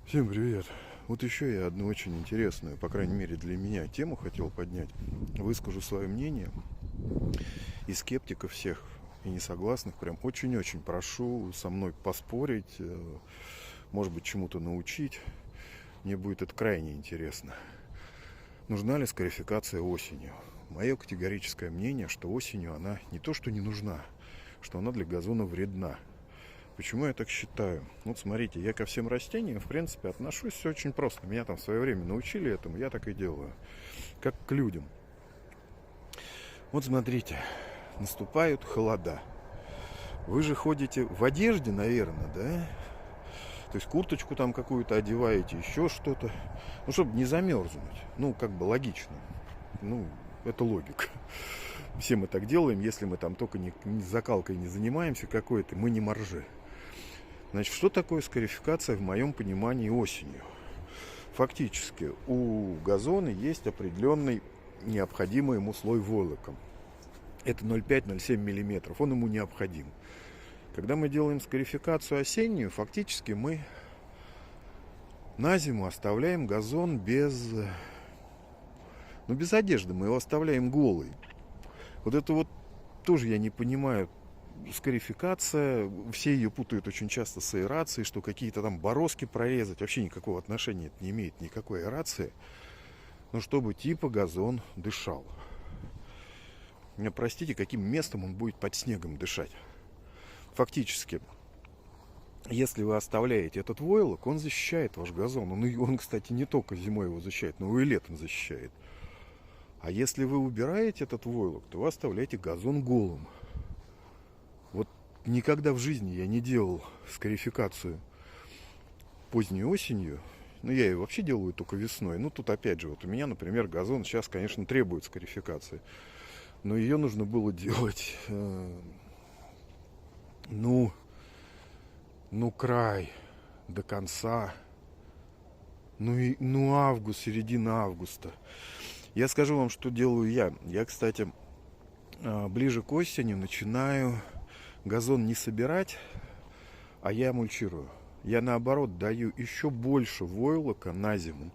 Всем привет! Вот еще я одну очень интересную, по крайней мере для меня, тему хотел поднять. Выскажу свое мнение. И скептиков всех, и несогласных прям очень-очень прошу со мной поспорить, может быть, чему-то научить. Мне будет это крайне интересно. Нужна ли скарификация осенью? Мое категорическое мнение, что осенью она не то что не нужна, что она для газона вредна. Почему я так считаю? Вот смотрите, я ко всем растениям, в принципе, отношусь очень просто. Меня там в свое время научили этому, я так и делаю. Как к людям. Вот смотрите, наступают холода. Вы же ходите в одежде, наверное, да? То есть курточку там какую-то одеваете, еще что-то. Ну, чтобы не замерзнуть. Ну, как бы логично. Ну, это логика. Все мы так делаем, если мы там только не закалкой не занимаемся какой-то, мы не моржи. Значит, что такое скарификация в моем понимании осенью? Фактически у газона есть определенный необходимый ему слой войлока. Это 0,5-0,7 мм. Он ему необходим. Когда мы делаем скарификацию осеннюю, фактически мы на зиму оставляем газон без одежды. Мы его оставляем голый. Вот это вот тоже я не понимаю. Скарификация, все ее путают очень часто с аэрацией, что какие-то там бороздки прорезать, вообще никакого отношения это не имеет, никакой аэрации, но чтобы типа газон дышал. Меня простите, каким местом он будет под снегом дышать? Фактически, если вы оставляете этот войлок, он защищает ваш газон. Он, кстати, не только зимой его защищает, но и летом защищает. А если вы убираете этот войлок, то вы оставляете газон голым. Вот никогда в жизни я не делал скарификацию поздней осенью. Ну, я ее вообще делаю только весной. Ну, тут опять же, вот у меня, например, газон сейчас, конечно, требует скарификации. Но ее нужно было делать, край до конца. Август, середина августа. Я скажу вам, что делаю я. Я, кстати, ближе к осени начинаю газон не собирать, а я мульчирую. Я наоборот даю еще больше войлока на зиму.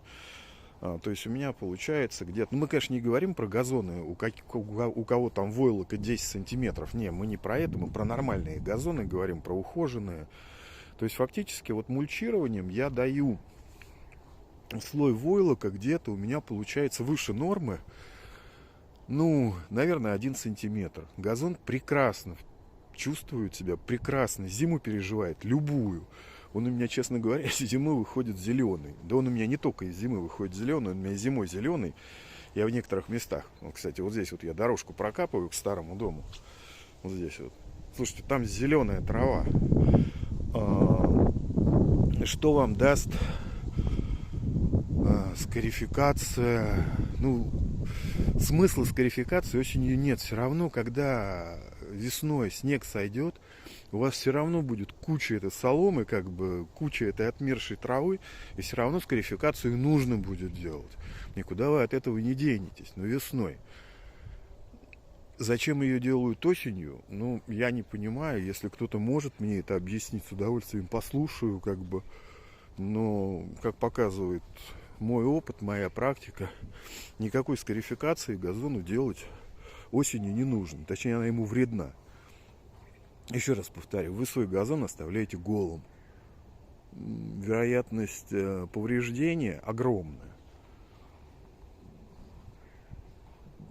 То есть у меня получается где-то... мы, конечно, не говорим про газоны, у кого там войлока 10 сантиметров. Не, мы не про это, мы про нормальные газоны говорим, про ухоженные. То есть фактически вот мульчированием я даю слой войлока где-то у меня получается выше нормы. Наверное, 1 сантиметр. Газон прекрасно чувствует себя, прекрасно. Зиму переживает, любую. Он у меня, честно говоря, из зимы выходит зеленый. Да он у меня не только из зимы выходит зеленый, он у меня зимой зеленый. Я в некоторых местах, кстати, вот здесь вот я дорожку прокапываю к старому дому. Вот здесь вот. Слушайте, там зеленая трава. Что вам даст скарификация? Смысла скарификации осенью нет. Все равно, когда весной снег сойдет, у вас все равно будет куча этой соломы, куча этой отмершей травы, и все равно скарификацию нужно будет делать. Никуда вы от этого не денетесь. Но весной. Зачем ее делают осенью? Я не понимаю. Если кто-то может мне это объяснить, с удовольствием послушаю, Но, как показывает мой опыт, моя практика, никакой скарификации газону делать осенью не нужно. Точнее, она ему вредна. Еще раз повторю, вы свой газон оставляете голым. Вероятность повреждения огромная.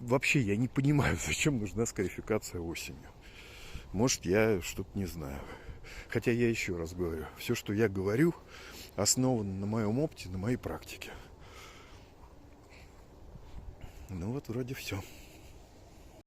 Вообще я не понимаю, зачем нужна скарификация осенью. Может, я что-то не знаю. Хотя я еще раз говорю, все, что я говорю, основано на моем опыте, на моей практике. Вроде все.